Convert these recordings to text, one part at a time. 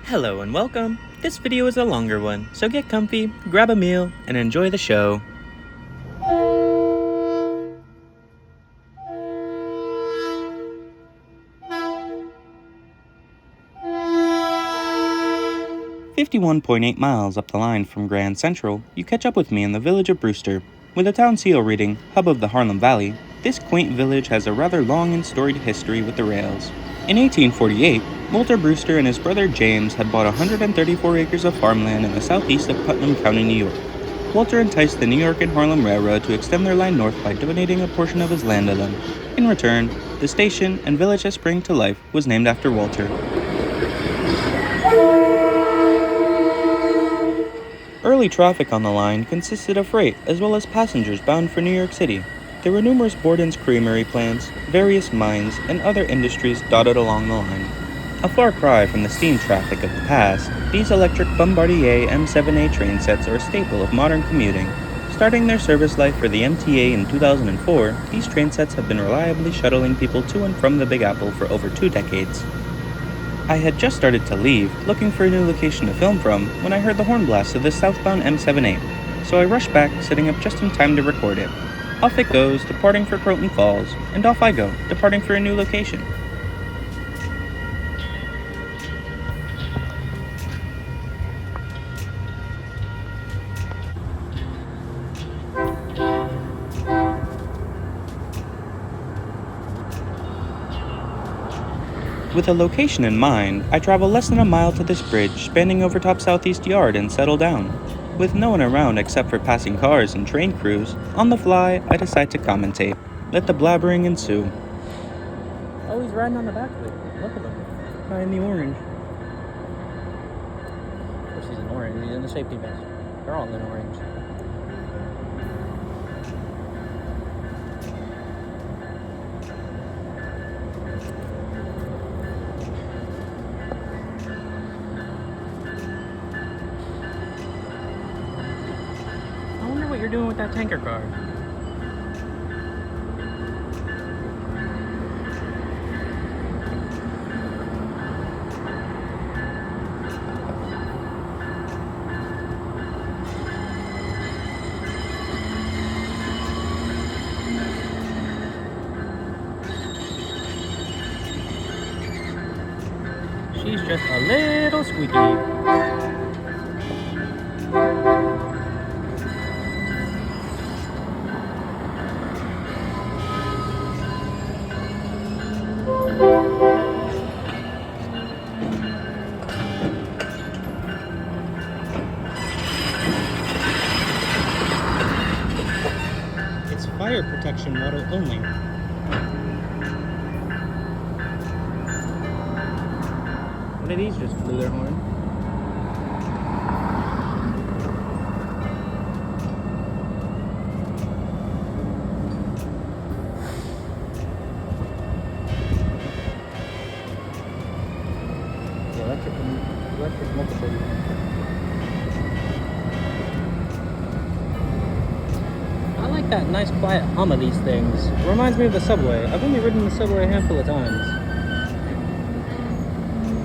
Hello and welcome. This video is a longer one, so get comfy, grab a meal, and enjoy the show. "51.8 miles up the line from Grand Central, you catch up with me in the village of Brewster. With a town seal reading, hub of the Harlem Valley, this quaint village has a rather long and storied history with the rails. In 1848, Walter Brewster and his brother James had bought 134 acres of farmland in the southeast of Putnam County, New York. Walter enticed the New York and Harlem Railroad to extend their line north by donating a portion of his land to them. In return, the station and village that sprang to life was named after Walter. Early traffic on the line consisted of freight as well as passengers bound for New York City. There were numerous Borden's creamery plants, various mines, and other industries dotted along the line. A far cry from the steam traffic of the past, these electric Bombardier M7A train sets are a staple of modern commuting. Starting their service life for the MTA in 2004, these train sets have been reliably shuttling people to and from the Big Apple for over 2 decades. I had just started to leave, looking for a new location to film from, when I heard the horn blast of the southbound M7A, so I rushed back, setting up just in time to record it. Off it goes, departing for Croton Falls, and off I go, departing for a new location. With a location in mind, I travel less than a mile to this bridge spanning over top Southeast Yard and settle down. With no one around except for passing cars and train crews, on the fly, I decide to commentate. Let the blabbering ensue. Oh, he's riding on the back of it. Look at him. Guy in the orange. Of course he's in orange. He's in the safety vest. They're all in orange. What you're doing with that tanker car? She's just a little squeaky. Fire protection model only. One of these just blew their horn. The electric multiple. That nice quiet hum of these things. It reminds me of the subway. I've only ridden the subway a handful of times,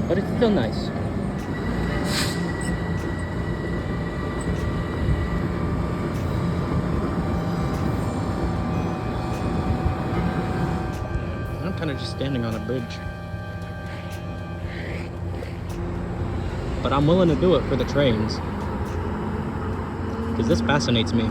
but it's still nice. I'm kind of just standing on a bridge, but I'm willing to do it for the trains because this fascinates me.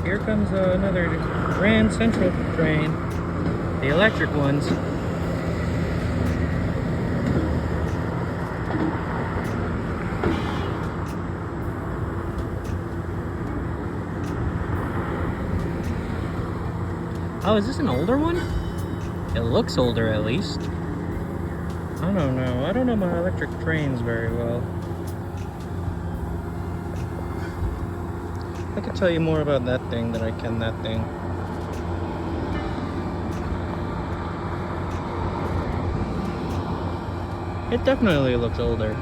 Here comes another Grand Central train, the electric ones. Oh, is this an older one? It looks older at least. I don't know. I don't know my electric trains very well. I could tell you more about that thing than I can that thing. It definitely looks older.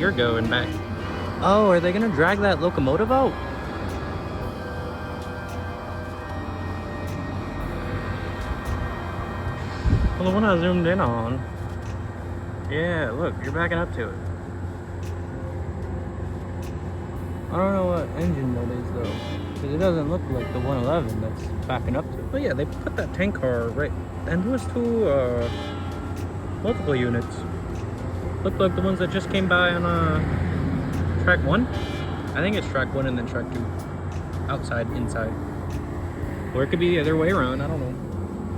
you're going back. Oh, are they gonna drag that locomotive out? Well, the one I zoomed in on. Yeah, look, you're backing up to it. I don't know what engine that is though, because it doesn't look like the 111 that's backing up to it. But yeah, they put that tank car right, and those two multiple units look like the ones that just came by on track 1. I think it's track 1 and then track 2. Outside, inside. Or it could be the other way around, I don't know.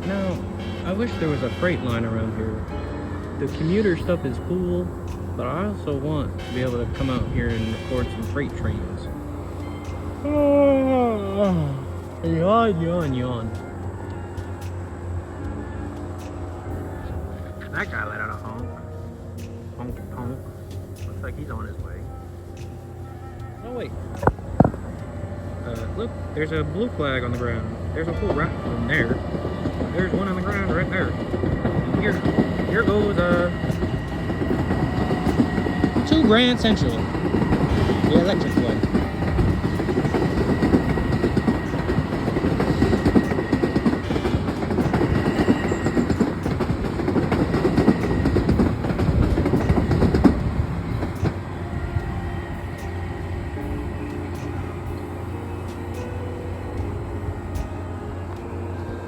Now, I wish there was a freight line around here. The commuter stuff is cool, but I also want to be able to come out here and record some freight trains. Yawn, yawn, yawn. That guy let out a honk. Honk, honk. Looks like he's on his way. Oh, wait. Look, there's a blue flag on the ground. There's a whole rack from there. There's one on the ground right there. Here goes, to Grand Central. The electric one.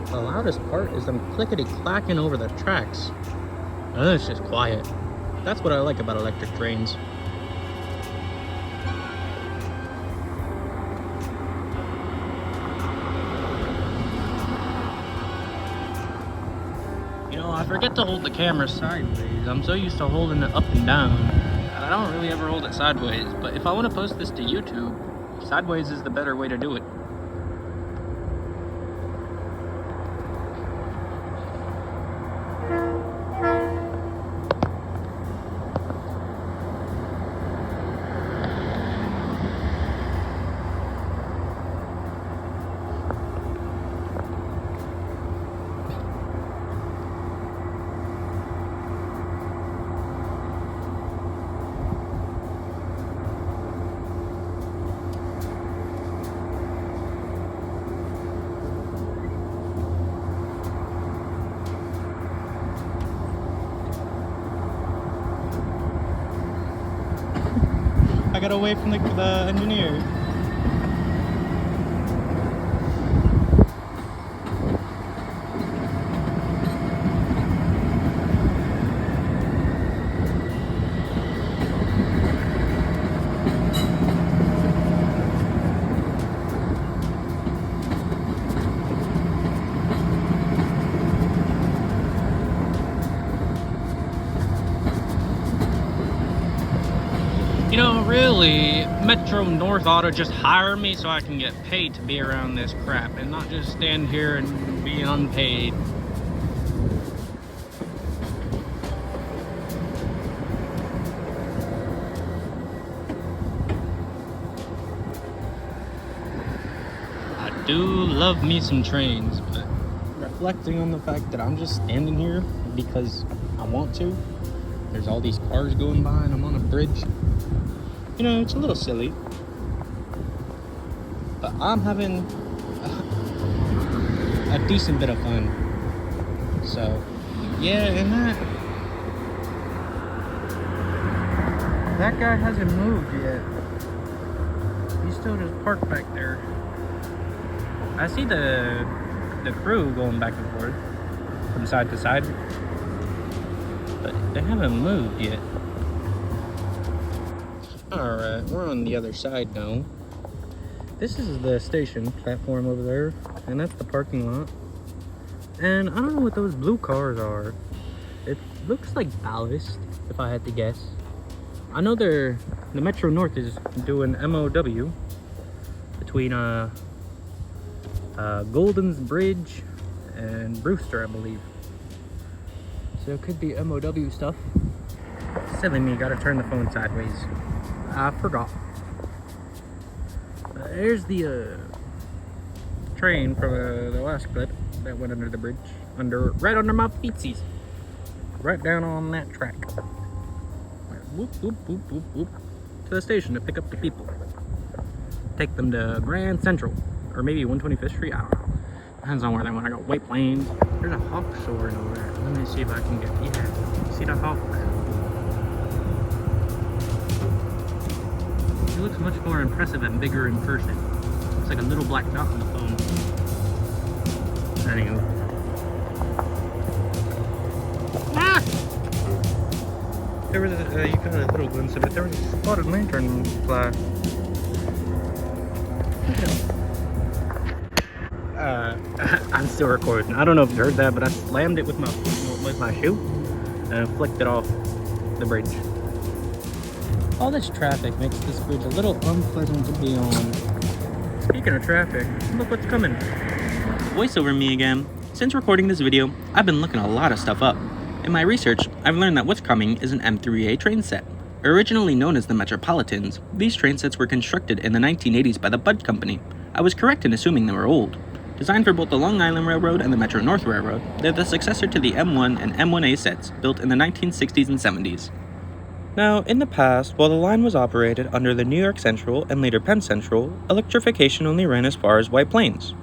The loudest part is them clickety-clacking over the tracks. And then it's just quiet. That's what I like about electric trains. You know, I forget to hold the camera sideways. I'm so used to holding it up and down. And I don't really ever hold it sideways. But if I want to post this to YouTube, sideways is the better way to do it. I got away from the engineer. You know, really, Metro North ought to just hire me so I can get paid to be around this crap and not just stand here and be unpaid. I do love me some trains, but reflecting on the fact that I'm just standing here because I want to, there's all these cars going by and I'm on a bridge. You know, it's a little silly, but I'm having a decent bit of fun. So, yeah, and that guy hasn't moved yet. He's still just parked back there. I see the crew going back and forth from side to side, but they haven't moved yet. Alright, we're on the other side now. This is the station platform over there, and that's the parking lot. And I don't know what those blue cars are. It looks like ballast, if I had to guess. I know the Metro North is doing MOW between Golden's Bridge and Brewster, I believe. So it could be MOW stuff. Silly me, gotta turn the phone sideways. I forgot. There's the train from the last clip that went under the bridge, right under my feetsies, right down on that track. whoop, whoop, whoop, whoop, whoop, to the station to pick up the people. Take them to Grand Central, or maybe 125th Street, I don't know. Depends on where they want to go. White Plains. There's a hawk soaring over there. Let me see if I can get, yeah, see the hawk? He looks much more impressive and bigger in person. Looks like a little black dot on the phone. Anywho. Ah! There was a, you got a little glimpse of it. There was a spotted lantern fly. I'm still recording. I don't know if you heard that, but I slammed it with my shoe and flicked it off the bridge. All this traffic makes this bridge a little unpleasant to be on. Speaking of traffic, look what's coming. Voiceover me again. Since recording this video, I've been looking a lot of stuff up. In my research, I've learned that what's coming is an M3A train set. Originally known as the Metropolitans, these train sets were constructed in the 1980s by the Budd Company. I was correct in assuming they were old. Designed for both the Long Island Railroad and the Metro North Railroad, they're the successor to the M1 and M1A sets built in the 1960s and 70s. Now, in the past, while the line was operated under the New York Central and later Penn Central, electrification only ran as far as White Plains.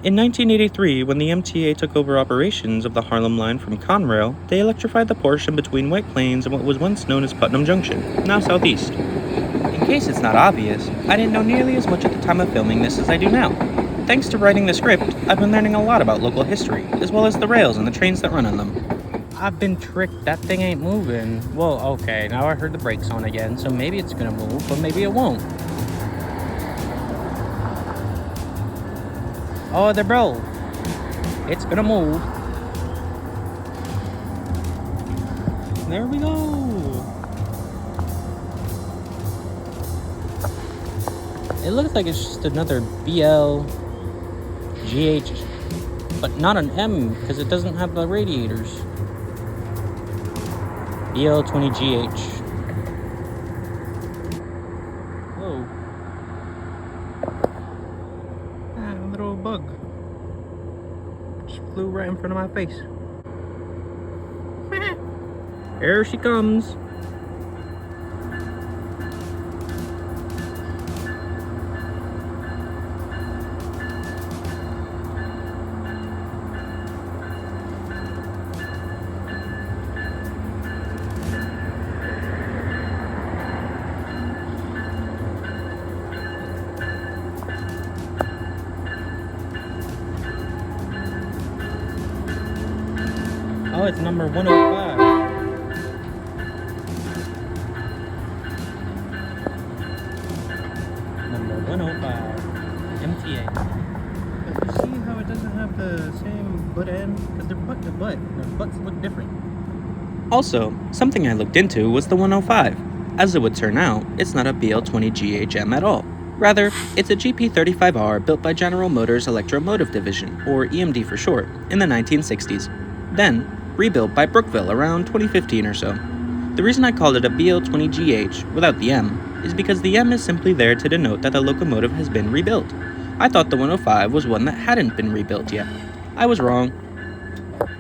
In 1983, when the MTA took over operations of the Harlem line from Conrail, they electrified the portion between White Plains and what was once known as Putnam Junction, now southeast. In case it's not obvious, I didn't know nearly as much at the time of filming this as I do now. Thanks to writing the script, I've been learning a lot about local history, as well as the rails and the trains that run on them. I've been tricked. That thing ain't moving. Well, okay, now I heard the brakes on again, so maybe it's gonna move, but maybe it won't. Oh, the bro. It's gonna move. There we go. It looks like it's just another BL GH, but not an M because it doesn't have the radiators. BL20GH. Whoa. Ah, a little bug. Just flew right in front of my face. Here she comes. Oh, it's number 105. Number 105. MTA. But you see how it doesn't have the same butt end? Because they're butt to butt. Their butts look different. Also, something I looked into was the 105. As it would turn out, it's not a BL20GHM at all. Rather, it's a GP35R built by General Motors Electromotive Division, or EMD for short, in the 1960s. Then, rebuilt by Brookville around 2015 or so. The reason I called it a BL20GH without the M is because the M is simply there to denote that the locomotive has been rebuilt. I thought the 105 was one that hadn't been rebuilt yet. I was wrong.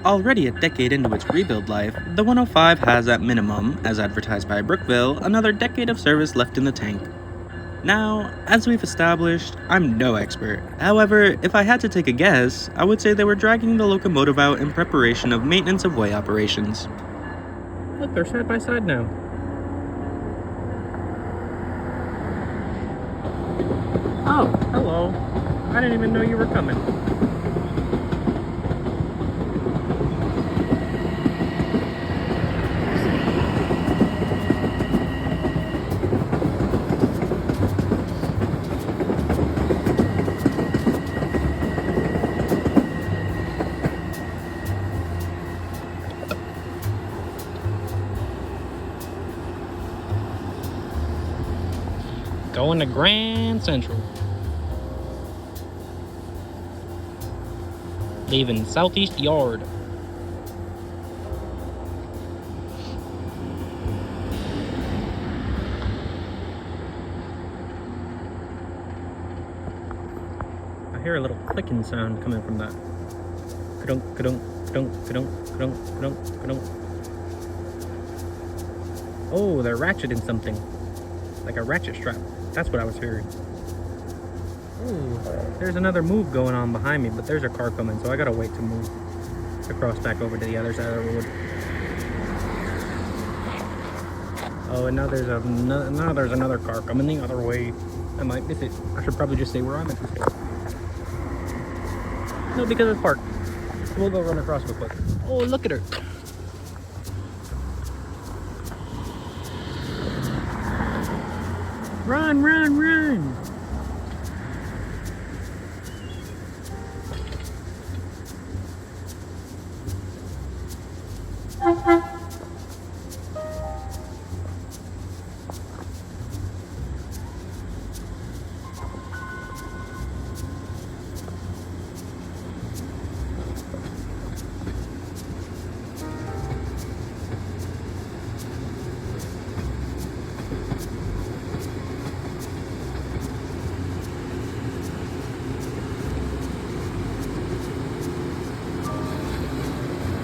Already a decade into its rebuild life, the 105 has at minimum, as advertised by Brookville, another decade of service left in the tank. Now, as we've established, I'm no expert. However, if I had to take a guess, I would say they were dragging the locomotive out in preparation of maintenance of way operations. Look, they're side by side now. Oh, hello. I didn't even know you were coming. Going to Grand Central. Leaving Southeast Yard. I hear a little clicking sound coming from that. Ka-dunk, ka-dunk, ka-dunk, ka-dunk, ka-dunk, ka-dunk, ka-dunk. Oh, they're ratcheting something. Like a ratchet strap. That's what I was hearing. Ooh, there's another move going on behind me, but there's a car coming, so I gotta wait to move across back over to the other side of the road. Oh, and now there's another car coming the other way. I might miss it. I should probably just say where I'm at this point. No, because it's parked. We'll go run across real quick. Oh, look at her. Run, run, run.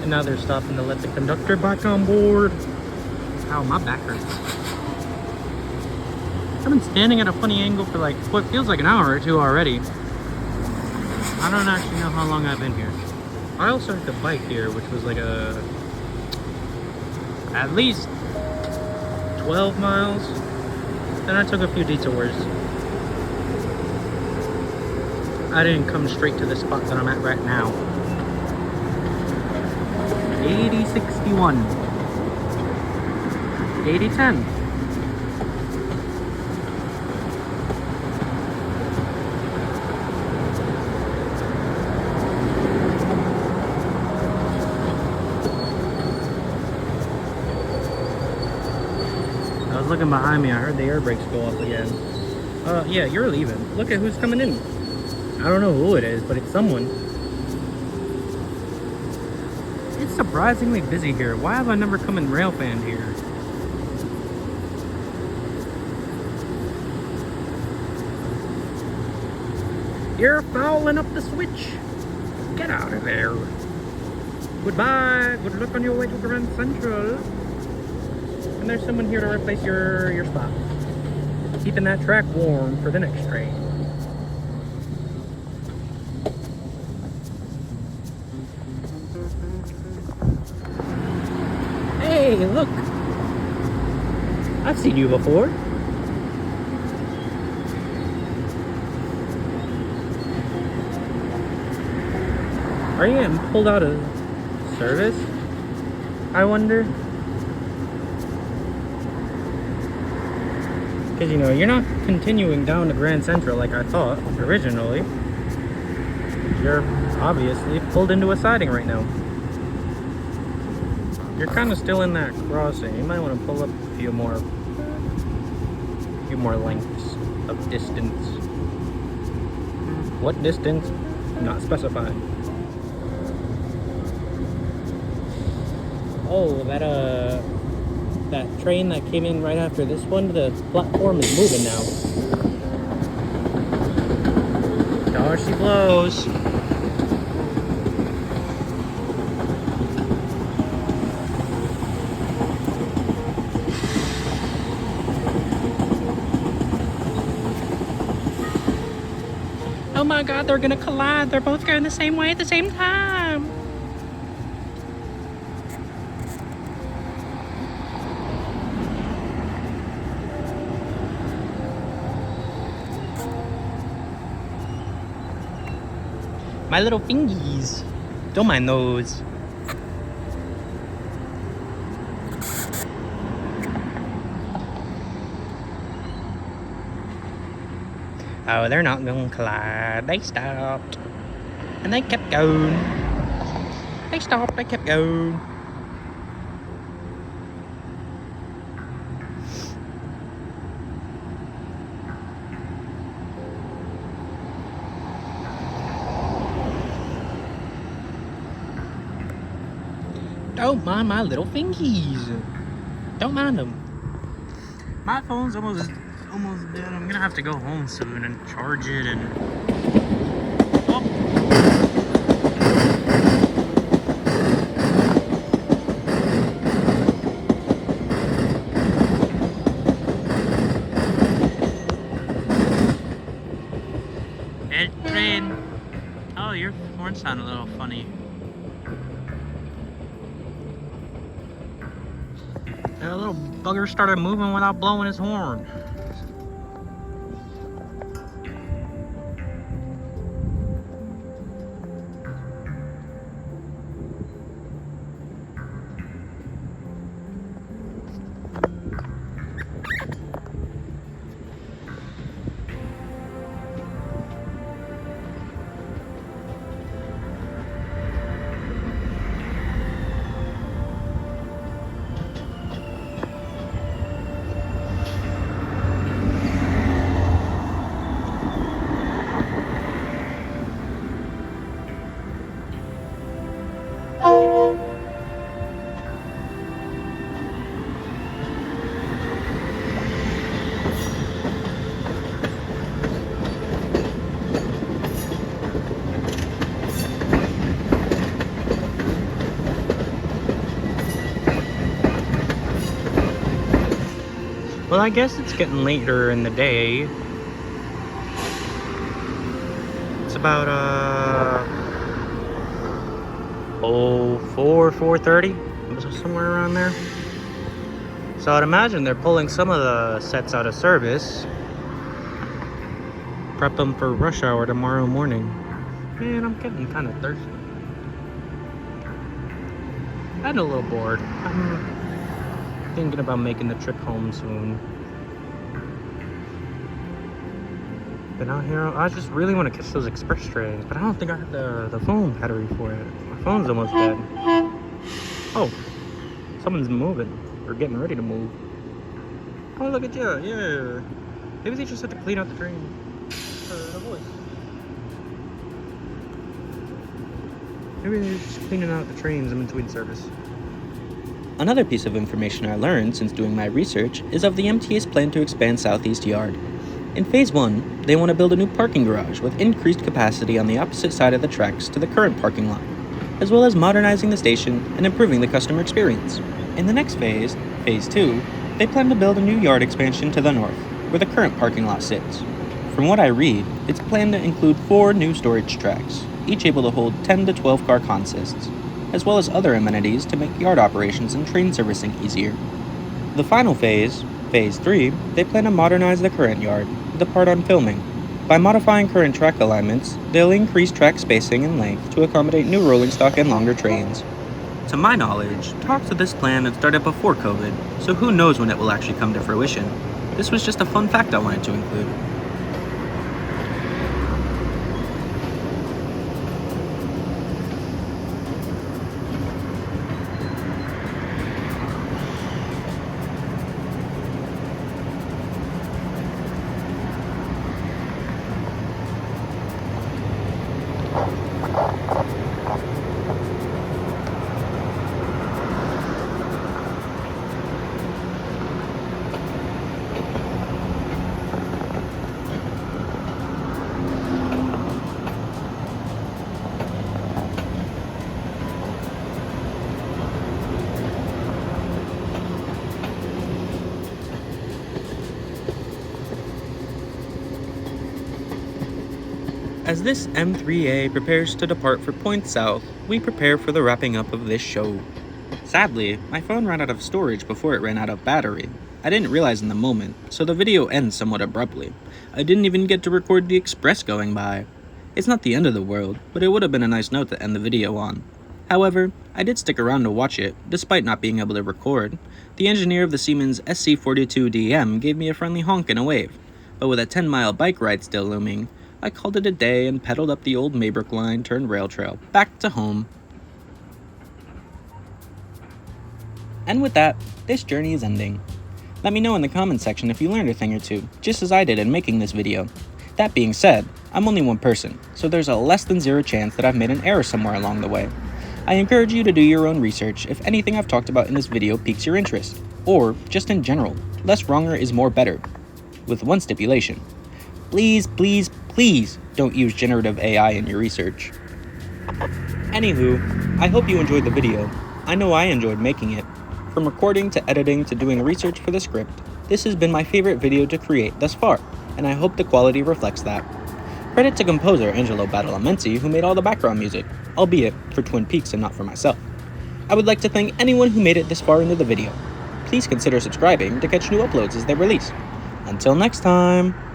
And now they're stopping to let the conductor back on board. Ow, my back hurts. I've been standing at a funny angle for like what feels like an hour or two already. I don't actually know how long I've been here. I also had to bike here, which was like at least 12 miles. Then I took a few detours. I didn't come straight to the spot that I'm at right now. 8061. 8010. I was looking behind me, I heard the air brakes go off again. Yeah, you're leaving. Look at who's coming in. I don't know who it is, but it's someone. It's surprisingly busy here. Why have I never come in railfan here? You're fouling up the switch. Get out of there. Goodbye. Good luck on your way to Grand Central. And there's someone here to replace your spot. Keeping that track warm for the next train. Hey, look! I've seen you before. Are you getting pulled out of service? I wonder. Because, you know, you're not continuing down to Grand Central like I thought originally. You're obviously pulled into a siding right now. You're kind of still in that crossing. You might want to pull up a few more lengths of distance. What distance? Not specified. Oh, that train that came in right after this one, the platform is moving now. There she blows. Oh my god, they're gonna collide. They're both going the same way at the same time. My little fingies. Don't mind those. Oh, they're not going to collide. They stopped. And they kept going. They stopped, they kept going. Don't mind my little fingies. Don't mind them. My phone's almost dead. I'm gonna have to go home soon and charge it and... Oh. And a little bugger started moving without blowing his horn. Well, I guess it's getting later in the day. It's about 4:30, somewhere around there. So I'd imagine they're pulling some of the sets out of service, prep them for rush hour tomorrow morning. Man, I'm getting kind of thirsty and a little bored. I'm thinking about making the trip home soon. Been out here, I just really want to catch those express trains, but I don't think I have the phone battery for it. My phone's almost dead. Oh, someone's moving, or getting ready to move. Oh, look at you, yeah. Maybe they just have to clean out the train. The voice. Maybe they're just cleaning out the trains in between service. Another piece of information I learned since doing my research is of the MTA's plan to expand Southeast Yard. In Phase 1, they want to build a new parking garage with increased capacity on the opposite side of the tracks to the current parking lot, as well as modernizing the station and improving the customer experience. In the next phase, Phase 2, they plan to build a new yard expansion to the north, where the current parking lot sits. From what I read, it's planned to include 4 new storage tracks, each able to hold 10 to 12 car consists, as well as other amenities to make yard operations and train servicing easier. The final phase, Phase 3, they plan to modernize the current yard, the part I'm filming. By modifying current track alignments, they'll increase track spacing and length to accommodate new rolling stock and longer trains. To my knowledge, talks of this plan had started before COVID, so who knows when it will actually come to fruition. This was just a fun fact I wanted to include. As this M3A prepares to depart for Point South, we prepare for the wrapping up of this show. Sadly, my phone ran out of storage before it ran out of battery. I didn't realize in the moment, so the video ends somewhat abruptly. I didn't even get to record the express going by. It's not the end of the world, but it would have been a nice note to end the video on. However, I did stick around to watch it, despite not being able to record. The engineer of the Siemens SC42DM gave me a friendly honk and a wave, but with a 10-mile bike ride still looming, I called it a day and pedaled up the old Maybrook line turned rail trail, back to home. And with that, this journey is ending. Let me know in the comments section if you learned a thing or two, just as I did in making this video. That being said, I'm only one person, so there's a less than 0 chance that I've made an error somewhere along the way. I encourage you to do your own research if anything I've talked about in this video piques your interest, or just in general, less wronger is more better. With one stipulation. Please, please, please don't use generative AI in your research. Anywho, I hope you enjoyed the video. I know I enjoyed making it. From recording to editing to doing research for the script, this has been my favorite video to create thus far, and I hope the quality reflects that. Credit to composer Angelo Badalamenti who made all the background music, albeit for Twin Peaks and not for myself. I would like to thank anyone who made it this far into the video. Please consider subscribing to catch new uploads as they release. Until next time!